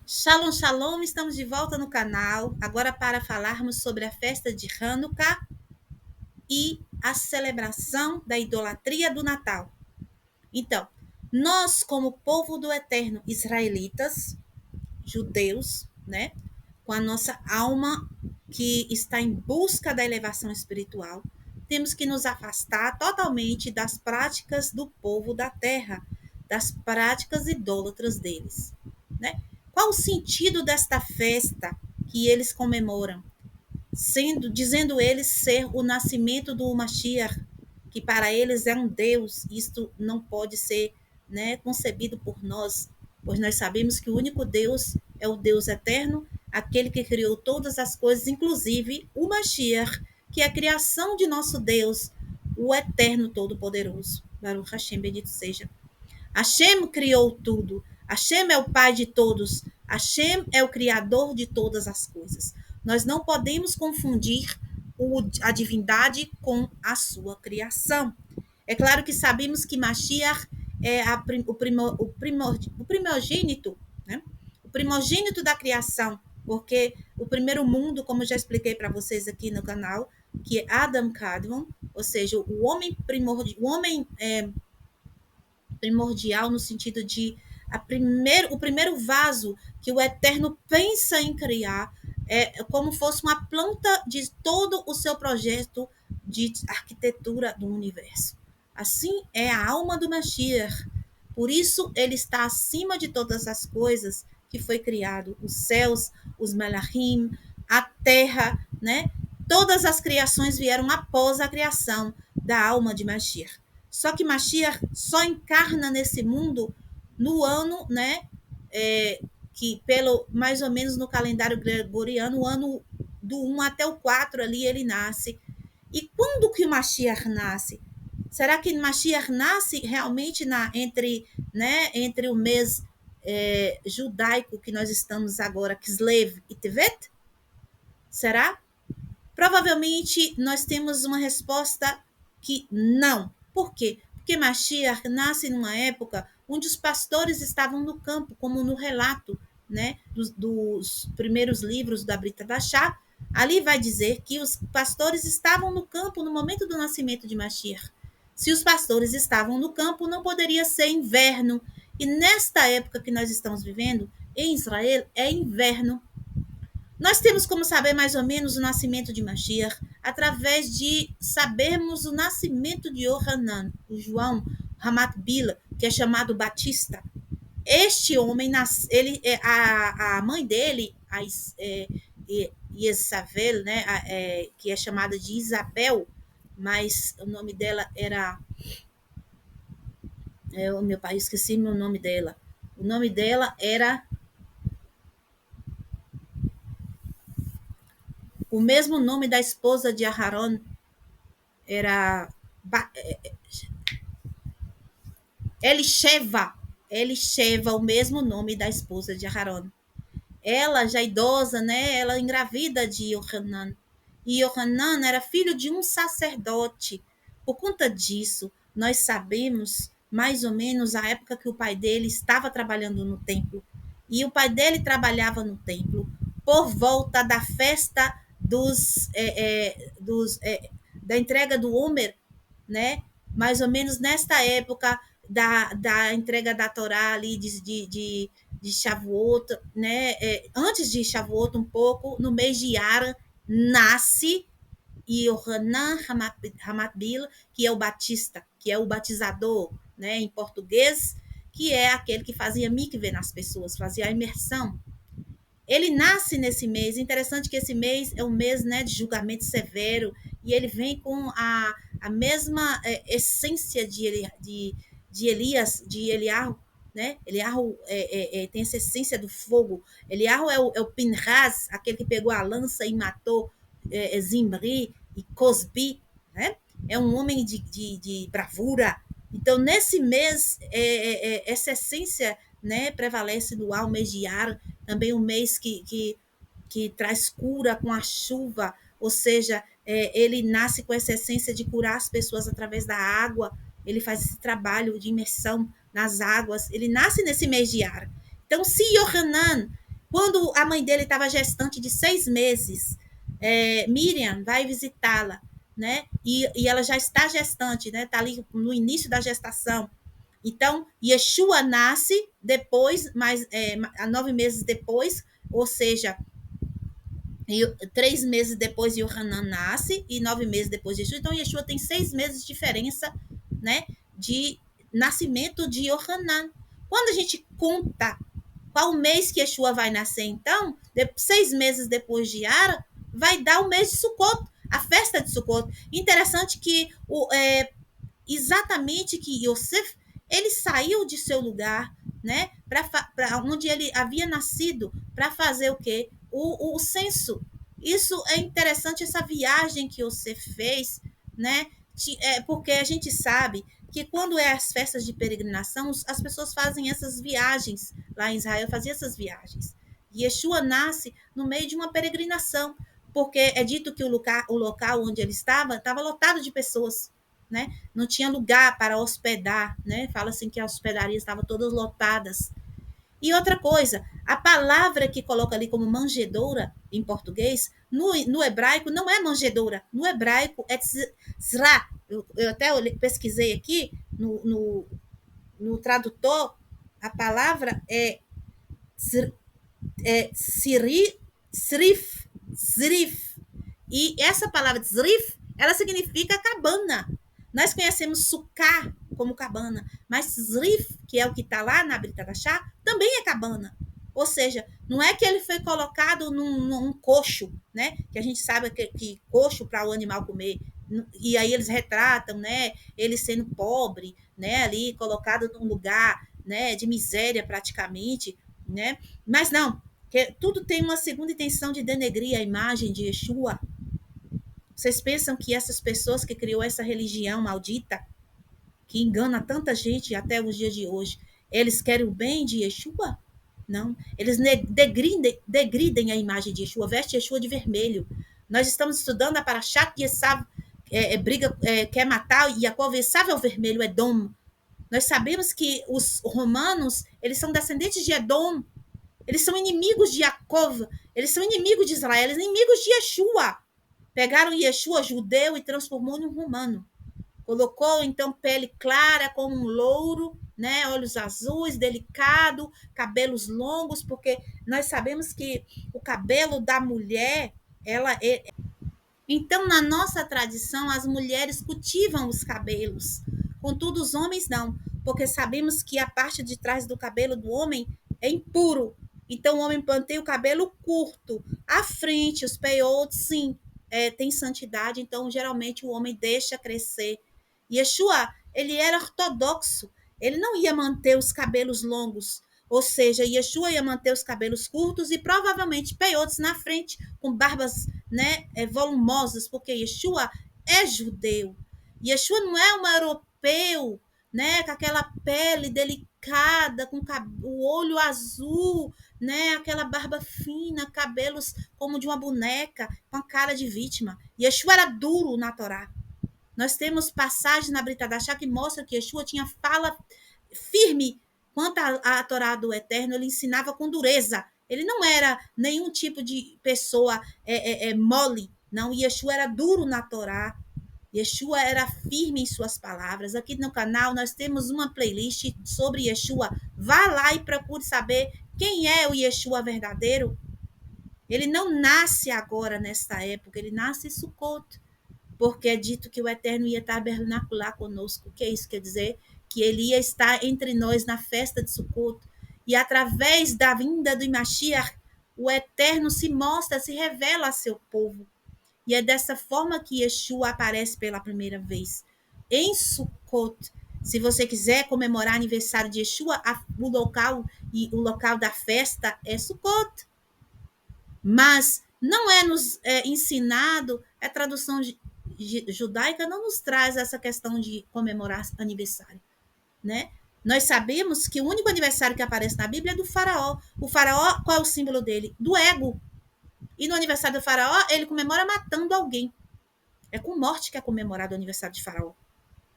Shalom, shalom, estamos de volta no canal, agora para falarmos sobre a festa de Hanukkah e a celebração da idolatria do Natal. Então, nós, como povo do Eterno, israelitas, judeus, né, com a nossa alma que está em busca da elevação espiritual, temos que nos afastar totalmente das práticas do povo da terra, das práticas idólatras deles, né? Qual o sentido desta festa que eles comemoram? Dizendo eles ser o nascimento do Mashiach, que para eles é um Deus. Isto não pode ser, né, concebido por nós, pois nós sabemos que o único Deus é o Deus eterno, aquele que criou todas as coisas, inclusive o Mashiach, que é a criação de nosso Deus, o eterno todo-poderoso. Baruch Hashem, bendito seja. Hashem criou tudo. Hashem é o pai de todos. Hashem é o criador de todas as coisas. Nós não podemos confundir a divindade com a sua criação. É claro que sabemos que Mashiach é o primogênito, né? O primogênito da criação, porque o primeiro mundo, como já expliquei para vocês aqui no canal, que é Adam Kadmon, ou seja, o homem primordial no sentido de o primeiro vaso que o Eterno pensa em criar é como fosse uma planta de todo o seu projeto de arquitetura do universo. Assim é a alma do Mashiach. Por isso ele está acima de todas as coisas que foi criado, os céus, os malachim, a terra, né? Todas as criações vieram após a criação da alma de Mashiach. Só que Mashiach só encarna nesse mundo no ano, né? Que pelo mais ou menos no calendário gregoriano, o ano do 1 até o 4 ali ele nasce. E quando que o Mashiach nasce? Será que Mashiach nasce realmente entre o mês judaico que nós estamos agora, Kislev e Tevet? Será? Provavelmente nós temos uma resposta que não. Por quê? Porque Mashiach nasce numa época onde os pastores estavam no campo, como no relato, né, dos primeiros livros da Brita Bachá. Ali vai dizer que os pastores estavam no campo no momento do nascimento de Mashiach. Se os pastores estavam no campo, não poderia ser inverno. E nesta época que nós estamos vivendo, em Israel, é inverno. Nós temos como saber mais ou menos o nascimento de Mashiach através de sabermos o nascimento de Yohanan, o João Ramat Bila, que é chamado Batista. Este homem, a mãe dele, Yesabel, né, que é chamada de Isabel, mas o nome dela era... meu pai, esqueci o nome dela. O nome dela era... O mesmo nome da esposa de Aharon era Elisheva, o mesmo nome da esposa de Aharon. Ela, já idosa, né, ela engravida de Yohanan. E Yohanan era filho de um sacerdote. Por conta disso, nós sabemos mais ou menos a época que o pai dele estava trabalhando no templo. E o pai dele trabalhava no templo por volta da festa da entrega do Homer, né? Mais ou menos nesta época da entrega da Torá ali de Shavuot, né? Antes de Shavuot um pouco, no mês de Iyar, nasce Yohanan Hamatbil, que é o batista, que é o batizador, né, em português, que é aquele que fazia mikve nas pessoas, fazia a imersão. Ele nasce nesse mês. Interessante que esse mês é um mês, né, de julgamento severo, e ele vem com a mesma essência de Elias, de Eliarro, né? Eliarro tem essa essência do fogo. Eliarro é o Pinhas, aquele que pegou a lança e matou Zimri e Cosbi, né? É um homem de bravura. Então, nesse mês, essa essência, né, prevalece no ar, o mês de Iyar, também um mês que traz cura com a chuva, ou seja, ele nasce com essa essência de curar as pessoas através da água, ele faz esse trabalho de imersão nas águas, ele nasce nesse mês de Iyar. Então, se Yohanan Quando a mãe dele estava gestante de 6 meses, Miriam vai visitá-la, né? E ela já está gestante, né? Está ali no início da gestação. Então, Yeshua nasce depois, 9 meses depois, ou seja, 3 meses depois Yohanan nasce e 9 meses depois Yeshua. Então, Yeshua tem 6 meses de diferença, né, de nascimento de Yohanan. Quando a gente conta qual mês que Yeshua vai nascer, então, 6 meses depois de Ara, vai dar o mês de Sukkot, a festa de Sukkot. Interessante que exatamente que Yosef, ele saiu de seu lugar, né, para onde ele havia nascido, para fazer o quê? O censo. Isso é interessante, essa viagem que Yosef fez, né, porque a gente sabe que quando é as festas de peregrinação, as pessoas fazem essas viagens, lá em Israel fazia essas viagens. E Yeshua nasce no meio de uma peregrinação, porque é dito que o local onde ele estava lotado de pessoas, né? Não tinha lugar para hospedar, né? Fala assim que as hospedarias estavam todas lotadas. E outra coisa, a palavra que coloca ali como manjedoura em português, no hebraico não é manjedoura, no hebraico é tzra. Eu até pesquisei aqui no tradutor, a palavra siri, srif, zrif. E essa palavra zrif, ela significa cabana. Nós conhecemos suká como cabana, mas zrif, que é o que está lá na Brita da Chá, também é cabana. Ou seja, não é que ele foi colocado num coxo, né? Que a gente sabe que coxo para o animal comer. E aí eles retratam, né? Ele sendo pobre, né? Ali colocado num lugar, né? De miséria praticamente, né? Mas não, que tudo tem uma segunda intenção de denegrir a imagem de Yeshua. Vocês pensam que essas pessoas que criou essa religião maldita, que engana tanta gente até os dias de hoje, eles querem o bem de Yeshua? Não. Eles degridem a imagem de Yeshua, veste Yeshua de vermelho. Nós estamos estudando a Parashat que Esav quer matar, e Jacob Esav é o vermelho, Edom. Nós sabemos que os romanos, eles são descendentes de Edom. Eles são inimigos de Jacob, eles são inimigos de Israel, eles são inimigos de Yeshua. Pegaram Yeshua, judeu, e transformou em um romano. Colocou, então, pele clara como um louro, né? Olhos azuis, delicado, cabelos longos, porque nós sabemos que o cabelo da mulher, ela é. Então, na nossa tradição, as mulheres cultivam os cabelos. Contudo, os homens não, porque sabemos que a parte de trás do cabelo do homem é impuro. Então, o homem mantém o cabelo curto. À frente, os peiotes, sim, tem santidade. Então, geralmente, o homem deixa crescer. Yeshua, ele era ortodoxo. Ele não ia manter os cabelos longos. Ou seja, Yeshua ia manter os cabelos curtos e provavelmente peiotes na frente, com barbas, né, volumosas, porque Yeshua é judeu. Yeshua não é um europeu, né, com aquela pele delicada, com o olho azul, né, aquela barba fina, cabelos como de uma boneca, com a cara de vítima. Yeshua era duro na Torá. Nós temos passagens na Brita da Chá que mostra que Yeshua tinha fala firme quanto à Torá do Eterno, ele ensinava com dureza. Ele não era nenhum tipo de pessoa mole, não. Yeshua era duro na Torá. Yeshua era firme em suas palavras. Aqui no canal nós temos uma playlist sobre Yeshua. Vá lá e procure saber quem é o Yeshua verdadeiro. Ele não nasce agora, nesta época, ele nasce em Sukkot, porque é dito que o Eterno ia tabernacular conosco. O que é isso quer dizer? Que ele ia estar entre nós na festa de Sukkot. E através da vinda do Mashiach, o Eterno se mostra, se revela a seu povo. E é dessa forma que Yeshua aparece pela primeira vez. Em Sukkot, se você quiser comemorar aniversário de Yeshua, o local da festa é Sukkot. Mas não é nos ensinado, a tradução judaica não nos traz essa questão de comemorar aniversário, né? Nós sabemos que o único aniversário que aparece na Bíblia é do faraó. O faraó, qual é o símbolo dele? Do ego. E no aniversário do faraó, ele comemora matando alguém. É com morte que é comemorado o aniversário de faraó.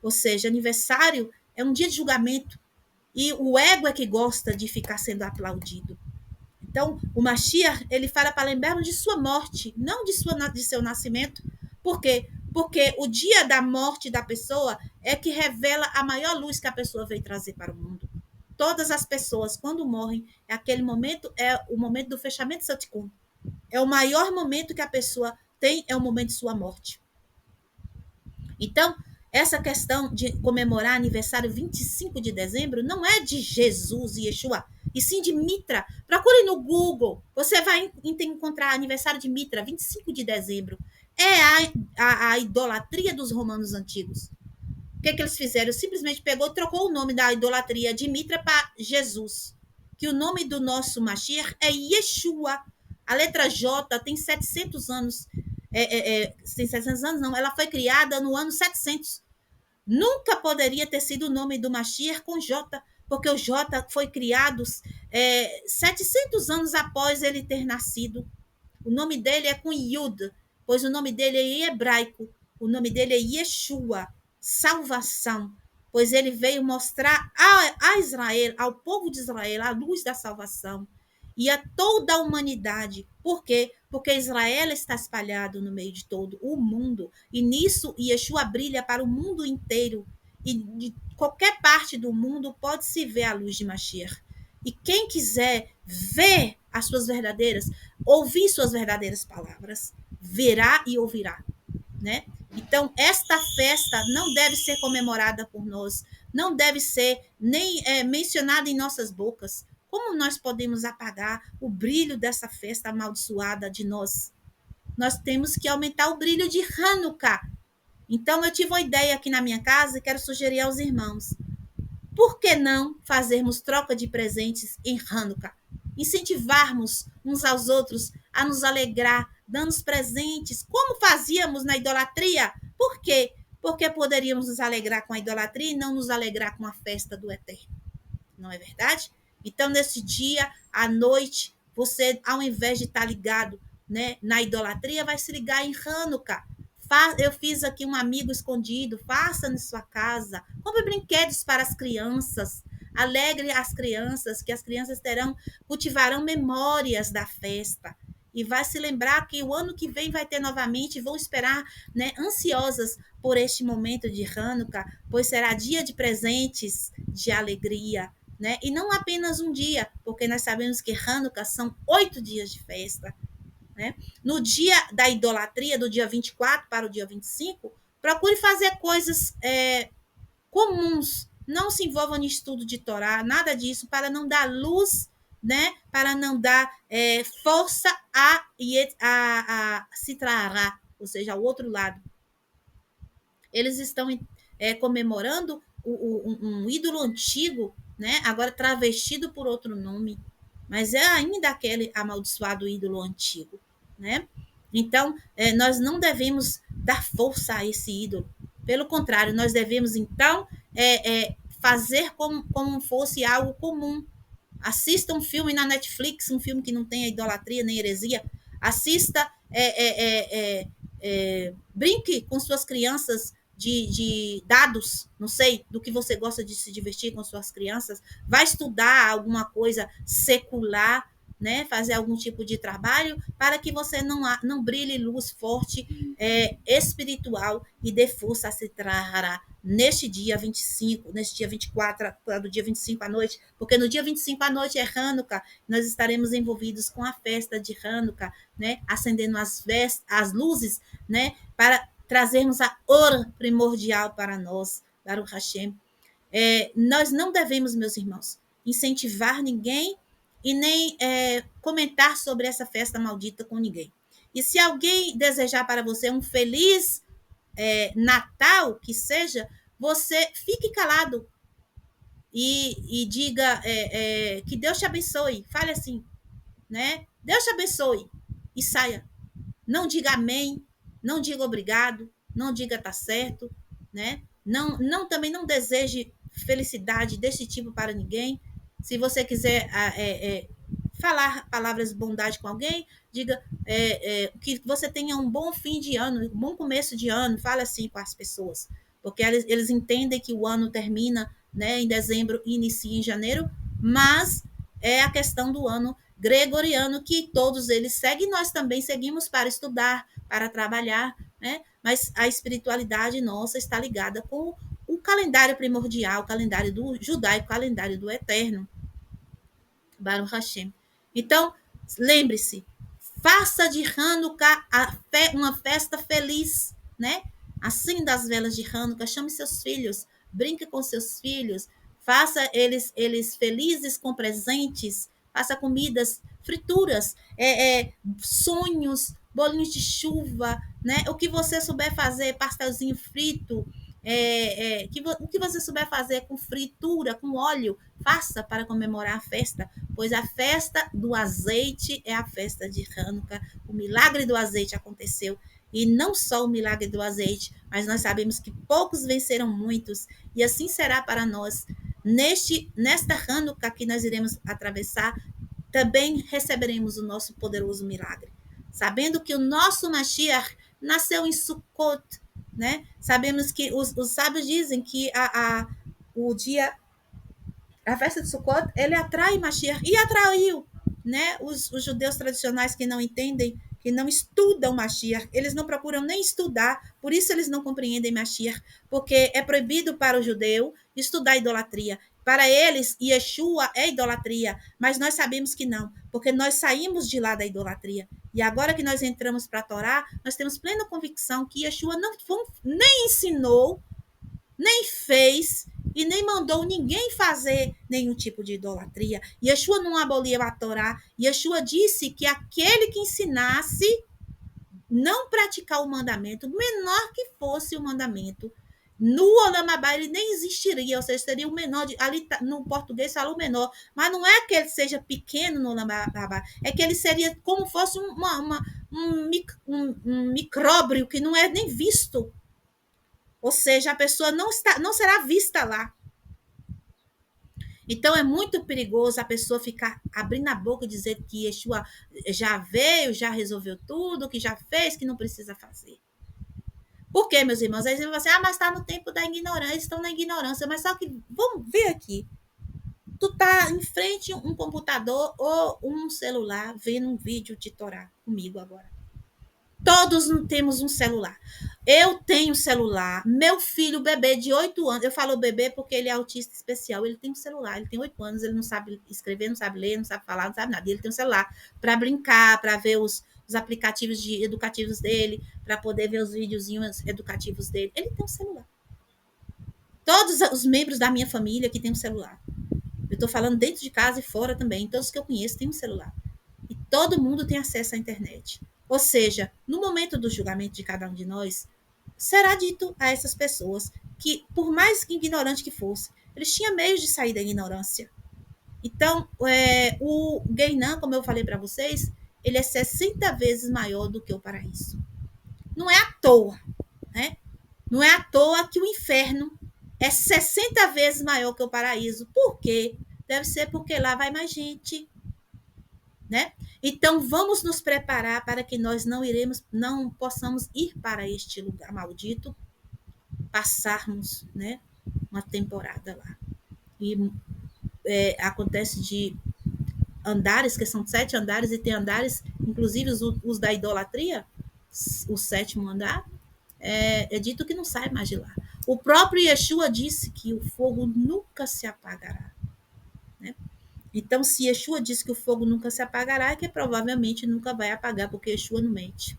Ou seja, aniversário é um dia de julgamento. E o ego é que gosta de ficar sendo aplaudido. Então, o Mashiach, ele fala para lembrarmos de sua morte, não de seu nascimento. Por quê? Porque o dia da morte da pessoa é que revela a maior luz que a pessoa veio trazer para o mundo. Todas as pessoas, quando morrem, aquele momento é o momento do fechamento do seu tikkun. É o maior momento que a pessoa tem, é o momento de sua morte. Então, essa questão de comemorar aniversário 25 de dezembro não é de Jesus e Yeshua, e sim de Mitra. Procure no Google, você vai encontrar aniversário de Mitra, 25 de dezembro. É a idolatria dos romanos antigos. O que eles fizeram? Simplesmente pegou e trocou o nome da idolatria de Mitra para Jesus. Que o nome do nosso Mashiach é Yeshua. A letra J tem 700 anos. Tem 700 anos, não. Ela foi criada no ano 700. Nunca poderia ter sido o nome do Mashiach com J, porque o J foi criado 700 anos após ele ter nascido. O nome dele é com Yud, pois o nome dele é em hebraico. O nome dele é Yeshua, salvação, pois ele veio mostrar a Israel, ao povo de Israel, a luz da salvação e a toda a humanidade. Por quê? Porque Israel está espalhado no meio de todo o mundo e nisso Yeshua brilha para o mundo inteiro e de qualquer parte do mundo pode se ver a luz de Mashiach. E quem quiser ver as suas verdadeiras, ouvir suas verdadeiras palavras, verá e ouvirá, né? Então, esta festa não deve ser comemorada por nós, não deve ser nem mencionada em nossas bocas. Como nós podemos apagar o brilho dessa festa amaldiçoada de nós? Nós temos que aumentar o brilho de Hanukkah. Então, eu tive uma ideia aqui na minha casa e quero sugerir aos irmãos. Por que não fazermos troca de presentes em Hanukkah? Incentivarmos uns aos outros a nos alegrar, dando presentes, como fazíamos na idolatria. Por quê? Porque poderíamos nos alegrar com a idolatria e não nos alegrar com a festa do Eterno. Não é verdade? Então, nesse dia, à noite, você, ao invés de estar ligado, né, na idolatria, vai se ligar em Hanukkah. Eu fiz aqui um amigo escondido, faça na sua casa, compre brinquedos para as crianças, alegre as crianças, que as crianças cultivarão memórias da festa. E vai se lembrar que o ano que vem vai ter novamente, e vão esperar, né, ansiosas por este momento de Hanukkah, pois será dia de presentes, de alegria, né? E não apenas um dia, porque nós sabemos que Hanukkah são 8 dias de festa. Né? No dia da idolatria, do dia 24 para o dia 25, procure fazer coisas comuns. Não se envolva em estudo de Torá, nada disso, para não dar luz, né? Para não dar força a Citrará, ou seja, ao outro lado. Eles estão comemorando um ídolo antigo, né? Agora travestido por outro nome, mas é ainda aquele amaldiçoado ídolo antigo, né? Então, nós não devemos dar força a esse ídolo. Pelo contrário, nós devemos, então, fazer como fosse algo comum. Assista um filme na Netflix, um filme que não tenha idolatria nem heresia. Assista, brinque com suas crianças de dados, não sei, do que você gosta de se divertir com suas crianças. Vai estudar alguma coisa secular, né? Fazer algum tipo de trabalho para que você não brilhe luz forte espiritual e dê força a se trará neste dia 25, neste dia 24, do dia 25 à noite, porque no dia 25 à noite é Hanukkah, nós estaremos envolvidos com a festa de Hanukkah, né? Acendendo as luzes, né? Para trazermos a ouro primordial para nós, para o Hashem. Nós não devemos, meus irmãos, incentivar ninguém e nem comentar sobre essa festa maldita com ninguém. E se alguém desejar para você um feliz Natal, que seja, você fique calado e diga que Deus te abençoe. Fale assim, né? Deus te abençoe e saia. Não diga amém, não diga obrigado, não diga tá certo, né? Também não deseje felicidade desse tipo para ninguém. Se você quiser falar palavras de bondade com alguém, diga que você tenha um bom fim de ano, um bom começo de ano, fale assim com as pessoas, porque eles entendem que o ano termina, né, em dezembro e inicia em janeiro, mas é a questão do ano gregoriano, que todos eles seguem, nós também seguimos para estudar, para trabalhar, né? Mas a espiritualidade nossa está ligada com o calendário primordial, o calendário do judaico, o calendário do eterno, Baruch Hashem. Então, lembre-se, faça de Hanukkah uma festa feliz, né? Assim das velas de Hanukkah, chame seus filhos, brinque com seus filhos, faça eles felizes com presentes, faça comidas, frituras, sonhos, bolinhos de chuva, né? O que você souber fazer, pastelzinho frito, o que você souber fazer com fritura, com óleo, faça para comemorar a festa, pois a festa do azeite é a festa de Hanukkah. O milagre do azeite aconteceu. E não só o milagre do azeite, mas nós sabemos que poucos venceram muitos, e assim será para nós. Nesta Hanukkah que nós iremos atravessar, também receberemos o nosso poderoso milagre. Sabendo que o nosso Mashiach nasceu em Sukkot, né? Sabemos que os sábios dizem que o dia a festa de Sukkot, ele atrai Mashiach, e atraiu, né? Os judeus tradicionais que não entendem, que não estudam Mashiach, eles não procuram nem estudar, por isso eles não compreendem Mashiach, porque é proibido para o judeu estudar idolatria. Para eles, Yeshua é idolatria, mas nós sabemos que não, porque nós saímos de lá da idolatria. E agora que nós entramos para a Torá, nós temos plena convicção que Yeshua não nem ensinou, nem fez e nem mandou ninguém fazer nenhum tipo de idolatria. Yeshua não aboliu a Torá. Yeshua disse que aquele que ensinasse não praticar o mandamento, menor que fosse o mandamento, no Olam Abá ele nem existiria, ou seja, seria o menor, ali no português fala o menor, mas não é que ele seja pequeno no Olam Abá, é que ele seria como fosse um micróbio que não é nem visto. Ou seja, a pessoa não será vista lá. Então é muito perigoso a pessoa ficar abrindo a boca e dizer que Yeshua já veio, já resolveu tudo, que já fez, que não precisa fazer. Por quê, meus irmãos? Aí você vai assim, mas está no tempo da ignorância, estão na ignorância. Mas só que, vamos ver aqui. Tu tá em frente a um computador ou um celular vendo um vídeo de Torá comigo agora. Todos temos um celular. Eu tenho celular. Meu filho, bebê de 8 anos, eu falo bebê porque ele é autista especial. Ele tem um celular, ele tem 8 anos, ele não sabe escrever, não sabe ler, não sabe falar, não sabe nada. Ele tem um celular para brincar, para ver os aplicativos educativos dele, para poder ver os videozinhos educativos dele. Ele tem um celular. Todos os membros da minha família que tem um celular. Eu estou falando dentro de casa e fora também. Todos que eu conheço têm um celular. E todo mundo tem acesso à internet. Ou seja, no momento do julgamento de cada um de nós, será dito a essas pessoas que, por mais ignorante que fosse, eles tinham meios de sair da ignorância. Então, o Guéinan, como eu falei para vocês, ele é 60 vezes maior do que o paraíso. Não é à toa, né? Não é à toa que o inferno é 60 vezes maior que o paraíso. Por quê? Deve ser porque lá vai mais gente, né? Então vamos nos preparar para que nós não possamos ir para este lugar maldito, passarmos, né, uma temporada lá. E acontece de andares, que são 7 andares, e tem andares, inclusive os da idolatria, o 7º andar, é dito que não sai mais de lá. O próprio Yeshua disse que o fogo nunca se apagará, né? Então, se Yeshua disse que o fogo nunca se apagará, é que provavelmente nunca vai apagar, porque Yeshua não mente.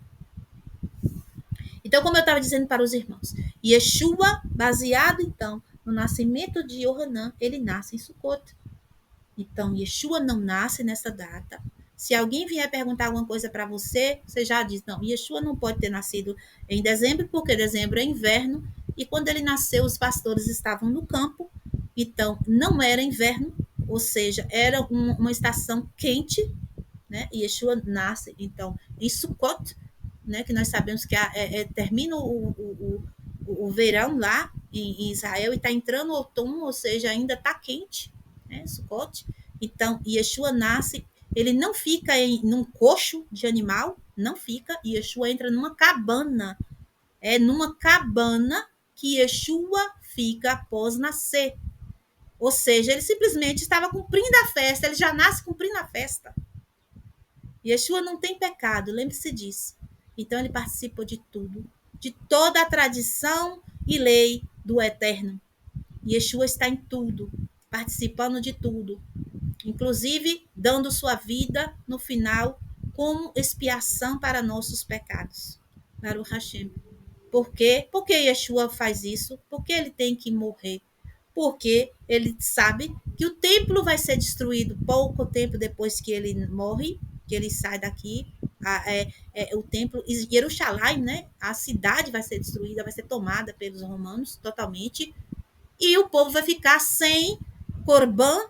Então, como eu estava dizendo para os irmãos, Yeshua, baseado, então, no nascimento de Yohanan, ele nasce em Sukkot. Então, Yeshua não nasce nessa data. Se alguém vier perguntar alguma coisa para você, você já diz, não, Yeshua não pode ter nascido em dezembro, porque dezembro é inverno, e quando ele nasceu, os pastores estavam no campo, então não era inverno, ou seja, era uma estação quente, né? E Yeshua nasce, então, em Sukkot, né? Que nós sabemos que termina o verão lá em Israel e está entrando o outono, ou seja, ainda está quente, né? Sukkot. Então, Yeshua nasce, ele não fica num coxo de animal, não fica, e Yeshua entra numa cabana. É numa cabana que Yeshua fica após nascer. Ou seja, ele simplesmente estava cumprindo a festa, ele já nasce cumprindo a festa. Yeshua não tem pecado, lembre-se disso. Então ele participa de tudo, de toda a tradição e lei do Eterno. Yeshua está em tudo, participando de tudo, inclusive dando sua vida no final como expiação para nossos pecados. Baruch Hashem. Por quê? Por que Yeshua faz isso? Por que ele tem que morrer? Porque ele sabe que o templo vai ser destruído pouco tempo depois que ele morre, que ele sai daqui. O templo, Jerusalém, né? A cidade vai ser destruída, vai ser tomada pelos romanos totalmente. E o povo vai ficar sem Corban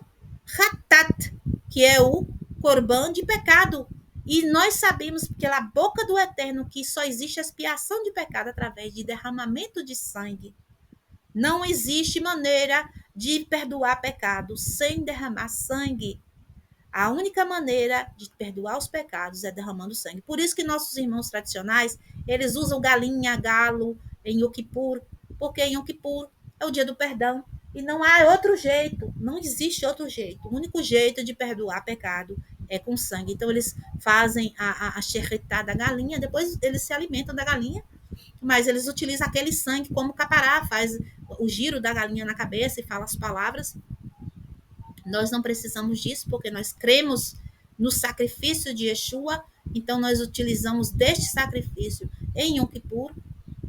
Hatat, que é o Corban de pecado. E nós sabemos pela boca do Eterno que só existe expiação de pecado através de derramamento de sangue. Não existe maneira de perdoar pecado sem derramar sangue. A única maneira de perdoar os pecados é derramando sangue. Por isso que nossos irmãos tradicionais, eles usam galinha, galo em Yom Kippur, porque em Yom Kippur é o dia do perdão. E não há outro jeito, não existe outro jeito. O único jeito de perdoar pecado é com sangue. Então eles fazem a xerretá da galinha, depois eles se alimentam da galinha, mas eles utilizam aquele sangue como capará, faz o giro da galinha na cabeça e fala as palavras. Nós não precisamos disso, porque nós cremos no sacrifício de Yeshua, então nós utilizamos deste sacrifício em Yom Kippur,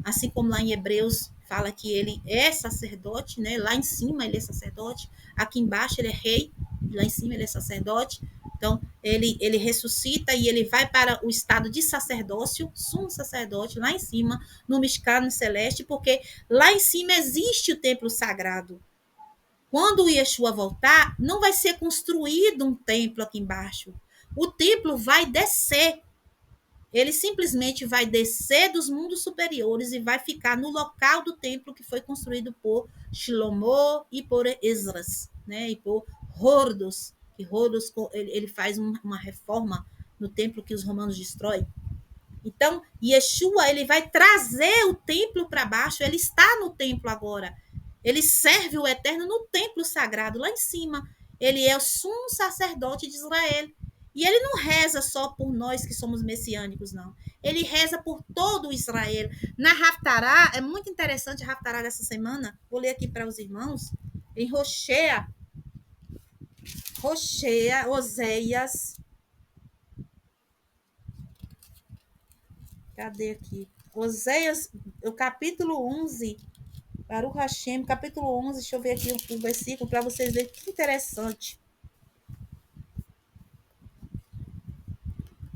assim como lá em Hebreus fala que ele é sacerdote, né? Lá em cima ele é sacerdote, aqui embaixo ele é rei, lá em cima ele é sacerdote. Então, ele ressuscita e ele vai para o estado de sacerdócio, sumo sacerdote, lá em cima, no Mishkan celeste, porque lá em cima existe o templo sagrado. Quando o Yeshua voltar, não vai ser construído um templo aqui embaixo. O templo vai descer. Ele simplesmente vai descer dos mundos superiores e vai ficar no local do templo que foi construído por Shlomo e por Esdras, né? E por Hordos. Que Hordos ele faz uma reforma no templo que os romanos destroem. Então, Yeshua ele vai trazer o templo para baixo. Ele está no templo agora. Ele serve o Eterno no templo sagrado, lá em cima. Ele é o sumo sacerdote de Israel. E ele não reza só por nós que somos messiânicos, não. Ele reza por todo Israel. Na Haftará, é muito interessante a Haftará dessa semana. Vou ler aqui para os irmãos. Em Roshea, Oséias. Cadê aqui? Oséias, o capítulo 11. Baruch Hashem, capítulo 11, deixa eu ver aqui o versículo para vocês verem que interessante.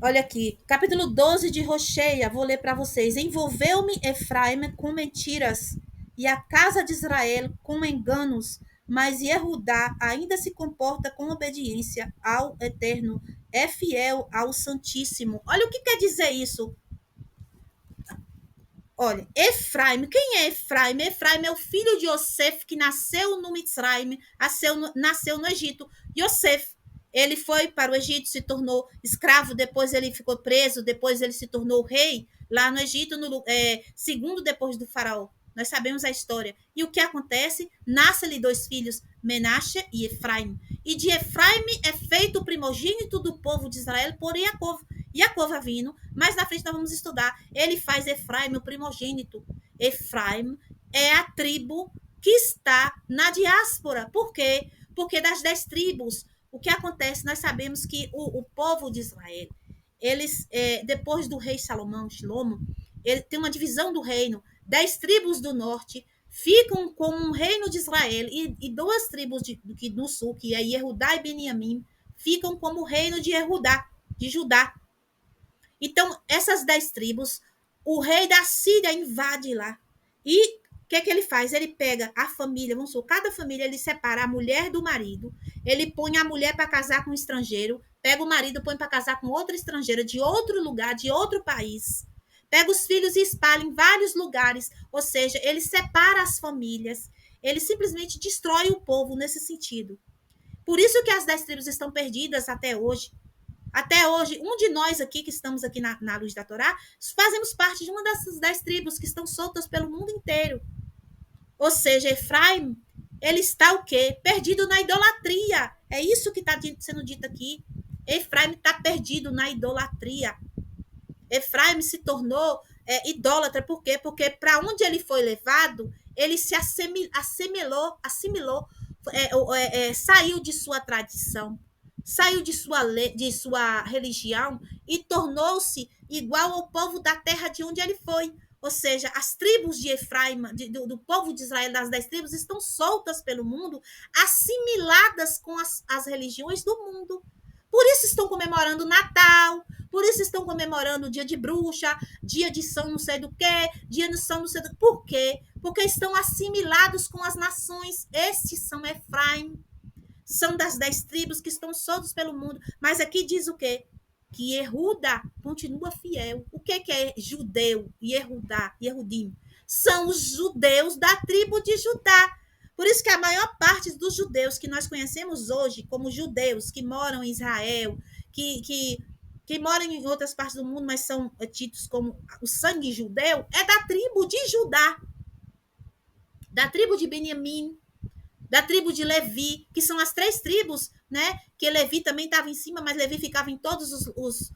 Olha aqui, capítulo 12 de Rocheia, vou ler para vocês. Envolveu-me Efraim com mentiras e a casa de Israel com enganos, mas Yehudá ainda se comporta com obediência ao Eterno, é fiel ao Santíssimo. Olha o que quer dizer isso. Olha, Efraim, quem é Efraim? Efraim é o filho de Yosef, que nasceu no Mitzrayim, nasceu no Egito. Yosef, ele foi para o Egito, se tornou escravo, depois ele ficou preso, depois ele se tornou rei lá no Egito, segundo depois do faraó. Nós sabemos a história. E o que acontece? Nasce-lhe 2 filhos, Menashe e Efraim. E de Efraim é feito o primogênito do povo de Israel por Jacob. Jacob vindo, mas na frente nós vamos estudar. Ele faz Efraim o primogênito. Efraim é a tribo que está na diáspora. Por quê? Porque das 10 tribos, o que acontece? Nós sabemos que o povo de Israel, eles, depois do rei Salomão, Shlomo, ele tem uma divisão do reino. 10 tribos do norte ficam como um reino de Israel e 2 tribos do sul, que é Yehudá e Beniamim, ficam como o reino de Yehudá, de Judá. Então, essas 10 tribos, o rei da Síria invade lá. E o que ele faz? Ele pega a família, vamos supor, cada família ele separa a mulher do marido, ele põe a mulher para casar com um estrangeiro, pega o marido, põe para casar com outra estrangeira de outro lugar, de outro país. Pega os filhos e espalha em vários lugares, ou seja, ele separa as famílias, ele simplesmente destrói o povo nesse sentido. Por isso que as 10 tribos estão perdidas até hoje. Até hoje, um de nós aqui, que estamos aqui na Luz da Torá, fazemos parte de uma dessas 10 tribos que estão soltas pelo mundo inteiro. Ou seja, Efraim, ele está o quê? Perdido na idolatria. É isso que está sendo dito aqui. Efraim está perdido na idolatria. Efraim se tornou idólatra. Por quê? Porque para onde ele foi levado, ele se assimilou, saiu de sua tradição, saiu de sua religião e tornou-se igual ao povo da terra de onde ele foi. Ou seja, as tribos de Efraim, do povo de Israel, das 10 tribos, estão soltas pelo mundo, assimiladas com as religiões do mundo. Por isso estão comemorando o Natal, por isso estão comemorando o dia de bruxa, dia de São não sei do quê, dia de São não sei do quê. Por quê? Porque estão assimilados com as nações. Estes são Efraim, são das 10 tribos que estão soltos pelo mundo. Mas aqui diz o quê? Que Yehuda continua fiel. O que é judeu? Yehudim. São os judeus da tribo de Judá. Por isso que a maior parte dos judeus que nós conhecemos hoje como judeus que moram em Israel, que moram em outras partes do mundo, mas são tidos como o sangue judeu, é da tribo de Judá, da tribo de Benjamim, da tribo de Levi, que são as 3 tribos, né? Que Levi também estava em cima, mas Levi ficava em todos os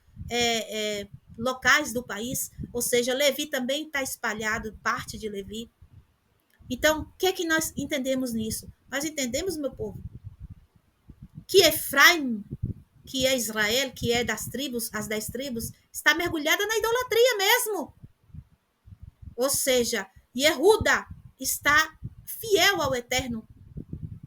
locais do país, ou seja, Levi também está espalhado, parte de Levi. Então, o que é que nós entendemos nisso? Nós entendemos, meu povo, que Efraim, que é Israel, que é das tribos, as 10 tribos, está mergulhada na idolatria mesmo. Ou seja, Yehuda está fiel ao Eterno.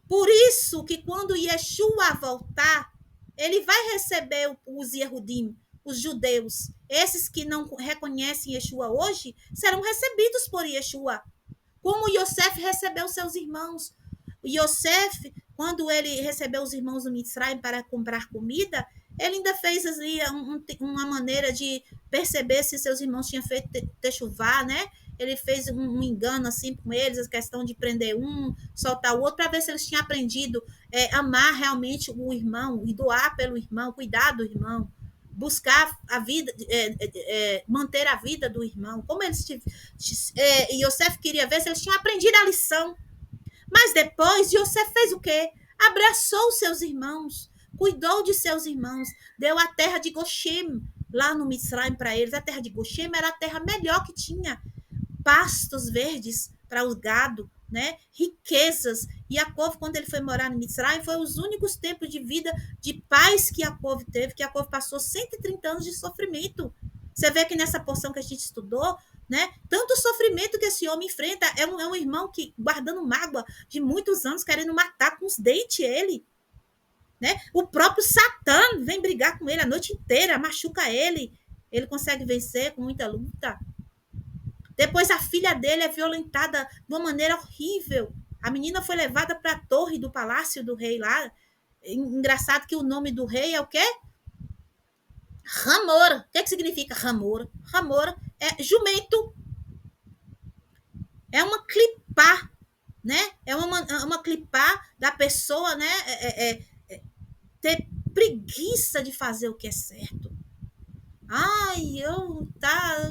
Por isso que quando Yeshua voltar, ele vai receber os Yehudim, os judeus. Esses que não reconhecem Yeshua hoje, serão recebidos por Yeshua. Como Yosef recebeu seus irmãos. Yosef, quando ele recebeu os irmãos do Mitzrayim para comprar comida, ele ainda fez ali uma maneira de perceber se seus irmãos tinham feito techuvá, né? Ele fez um engano assim com eles, a questão de prender um, soltar o outro, para ver se eles tinham aprendido amar realmente o irmão e doar pelo irmão, cuidar do irmão, buscar a vida, manter a vida do irmão. Como eles Yosef queria ver se eles tinham aprendido a lição. Mas depois Yosef fez o quê? Abraçou seus irmãos, cuidou de seus irmãos, deu a terra de Goshem lá no Mitzrayim para eles. A terra de Goshem era a terra melhor que tinha, pastos verdes para o gado, né? Riquezas. E Yaakov, quando ele foi morar no Mitzrayim, foi os únicos tempos de vida de paz que Yaakov teve, que Yaakov passou 130 anos de sofrimento. Você vê que nessa porção que a gente estudou, né? Tanto sofrimento que esse homem enfrenta, é um irmão que, guardando mágoa de muitos anos, querendo matar com os dentes ele. Né? O próprio Satã vem brigar com ele a noite inteira, machuca ele. Ele consegue vencer com muita luta. Depois a filha dele é violentada de uma maneira horrível. A menina foi levada para a torre do palácio do rei lá. Engraçado que o nome do rei é o quê? Ramor. O que significa Ramor? Ramor é jumento. É uma clipá, né? É uma clipá da pessoa, né? Ter preguiça de fazer o que é certo. Ai, eu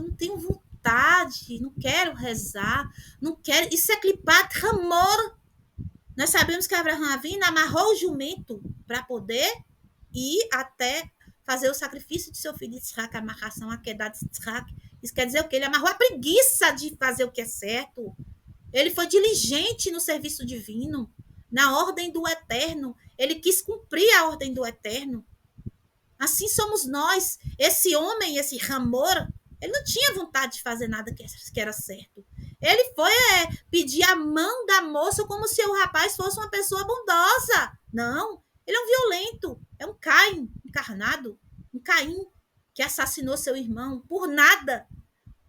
não tenho vontade, não quero rezar, não quero. Isso é clipat ramor. Nós sabemos que Abraão Avinu amarrou o jumento para poder ir até fazer o sacrifício de seu filho Isaac, a amarração, a queda de Isaac. Isso quer dizer o quê? Ele amarrou a preguiça de fazer o que é certo. Ele foi diligente no serviço divino, na ordem do Eterno. Ele quis cumprir a ordem do Eterno. Assim somos nós. Esse homem, esse Ramor, ele não tinha vontade de fazer nada que era certo. Ele foi pedir a mão da moça como se o rapaz fosse uma pessoa bondosa. Não, ele é um violento, é um Caim encarnado, um Caim que assassinou seu irmão por nada.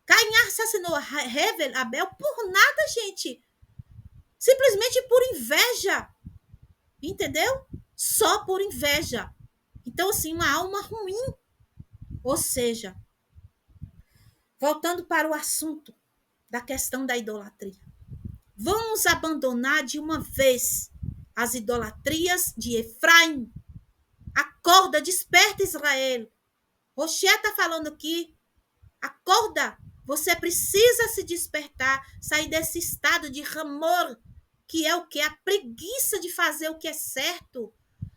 Caim assassinou Hevel, Abel, por nada, gente. Simplesmente por inveja. Entendeu? Só por inveja. Então, assim, uma alma ruim. Ou seja, voltando para o assunto da questão da idolatria. Vamos abandonar de uma vez as idolatrias de Efraim. Acorda, desperta, Israel. Roché está falando aqui. Acorda. Você precisa se despertar, sair desse estado de ramor, que é o que? A preguiça de fazer o que é certo.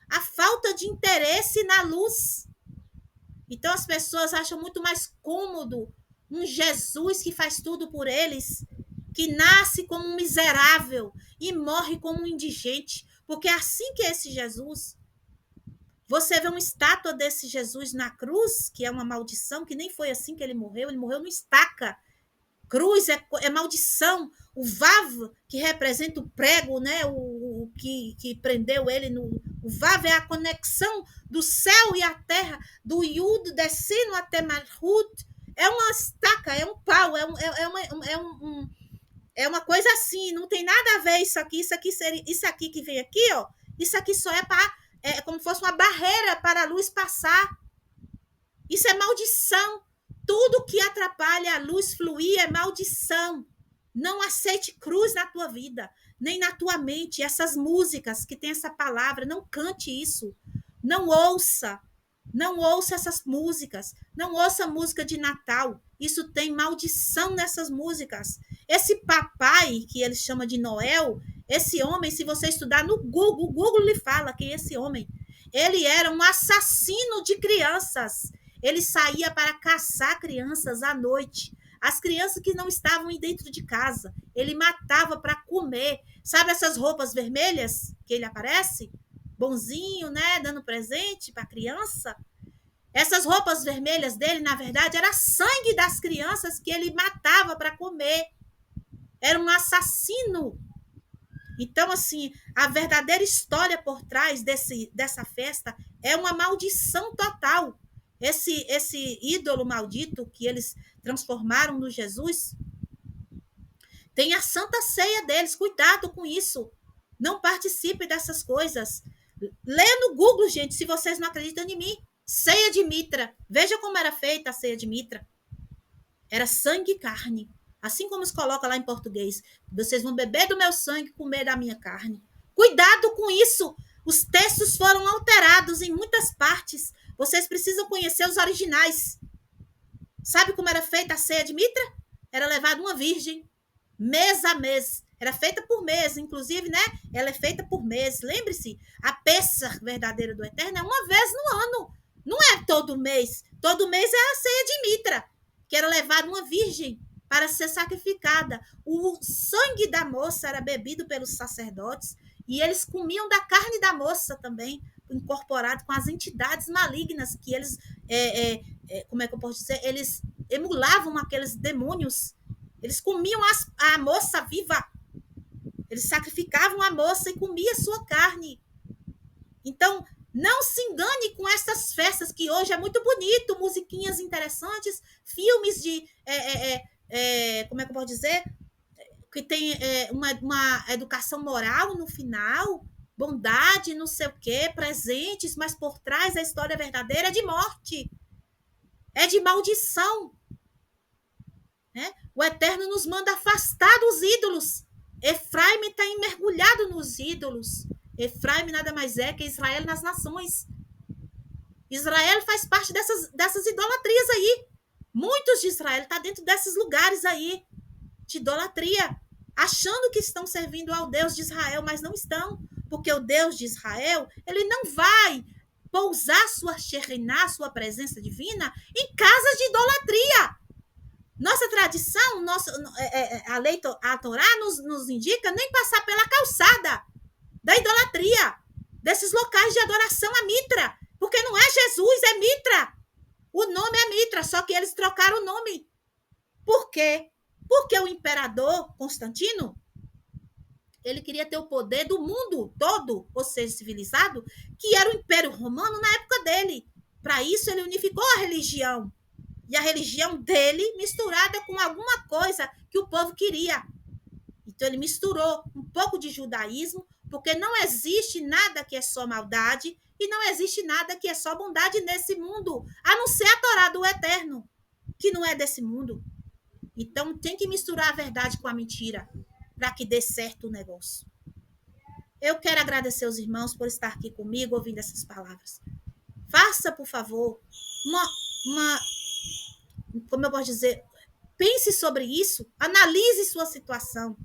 a falta de interesse na luz. Então as pessoas acham muito mais cômodo um Jesus que faz tudo por eles, que nasce como um miserável e morre como um indigente, porque é assim que é esse Jesus. Você vê uma estátua desse Jesus na cruz, que é uma maldição, que nem foi assim que ele morreu numa estaca. Cruz é maldição. O Vav, que representa o prego, né? o que prendeu ele no. O Vav é a conexão do céu e a terra, do Yud descendo até Malhut. É uma estaca, é um pau, é uma coisa assim, não tem nada a ver isso aqui que vem aqui, ó. Isso aqui só é como se fosse uma barreira para a luz passar. Isso é maldição. Tudo que atrapalha a luz fluir é maldição. Não aceite cruz na tua vida, nem na tua mente. Essas músicas que tem essa palavra, não cante isso. Não ouça. Não ouça essas músicas. Não ouça música de Natal. Isso tem maldição nessas músicas. Esse papai, que eles chamam de Noel, esse homem, se você estudar no Google, o Google lhe fala quem é esse homem. Ele era um assassino de crianças. Ele saía para caçar crianças à noite. As crianças que não estavam dentro de casa. Ele matava para comer. Sabe essas roupas vermelhas que ele aparece? Bonzinho, né? Dando presente para a criança. Essas roupas vermelhas dele, na verdade, era sangue das crianças que ele matava para comer. Era um assassino. Então, assim, a verdadeira história por trás dessa festa é uma maldição total. Esse ídolo maldito que eles transformaram no Jesus, tem a santa ceia deles. Cuidado com isso. Não participe dessas coisas. Lê no Google, gente, se vocês não acreditam em mim. Ceia de Mitra. Veja como era feita a ceia de Mitra. Era sangue e carne. Assim como se coloca lá em português. Vocês vão beber do meu sangue e comer da minha carne. Cuidado com isso. Os textos foram alterados em muitas partes. Vocês precisam conhecer os originais. Sabe como era feita a ceia de Mitra? Era levada uma virgem, mês a mês. Era feita por mês, inclusive, né? Ela é feita por mês. Lembre-se, a Pêssar verdadeira do Eterno é uma vez no ano. Não é todo mês. Todo mês é a ceia de Mitra, que era levada uma virgem para ser sacrificada. O sangue da moça era bebido pelos sacerdotes e eles comiam da carne da moça também, incorporado com as entidades malignas que eles, como é que eu posso dizer? Eles emulavam aqueles demônios. Eles comiam a moça viva. Eles sacrificavam a moça e comiam a sua carne. Então, não se engane com essas festas que hoje é muito bonito, musiquinhas interessantes, filmes de, como é que eu posso dizer? Que tem uma educação moral no final, bondade, não sei o quê, presentes, mas por trás a história verdadeira é de morte, é de maldição. Né? O Eterno nos manda afastar dos ídolos. Efraim está mergulhado nos ídolos. Efraim nada mais é que Israel nas nações. Israel faz parte dessas idolatrias aí. Muitos de Israel estão dentro desses lugares aí de idolatria, achando que estão servindo ao Deus de Israel, mas não estão, porque o Deus de Israel, ele não vai pousar sua Shekhinah, sua presença divina, em casas de idolatria. Nossa tradição, a lei, a Torá nos indica nem passar pela calçada da idolatria, desses locais de adoração a Mitra, porque não é Jesus, é Mitra. O nome é Mitra, só que eles trocaram o nome. Por quê? Porque o imperador Constantino, ele queria ter o poder do mundo todo, ou seja, civilizado, que era o Império Romano na época dele. Para isso, ele unificou a religião. E a religião dele misturada com alguma coisa que o povo queria. Então, ele misturou um pouco de judaísmo, porque não existe nada que é só maldade e não existe nada que é só bondade nesse mundo, a não ser a Torá do Eterno, que não é desse mundo. Então, tem que misturar a verdade com a mentira para que dê certo o negócio. Eu quero agradecer aos irmãos por estar aqui comigo, ouvindo essas palavras. Faça, por favor, como eu posso dizer, pense sobre isso, analise sua situação.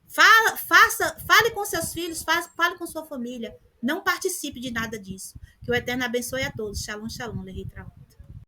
Fale com seus filhos, fale com sua família. Não participe de nada disso. Que o Eterno abençoe a todos. Shalom, shalom, Lehitra.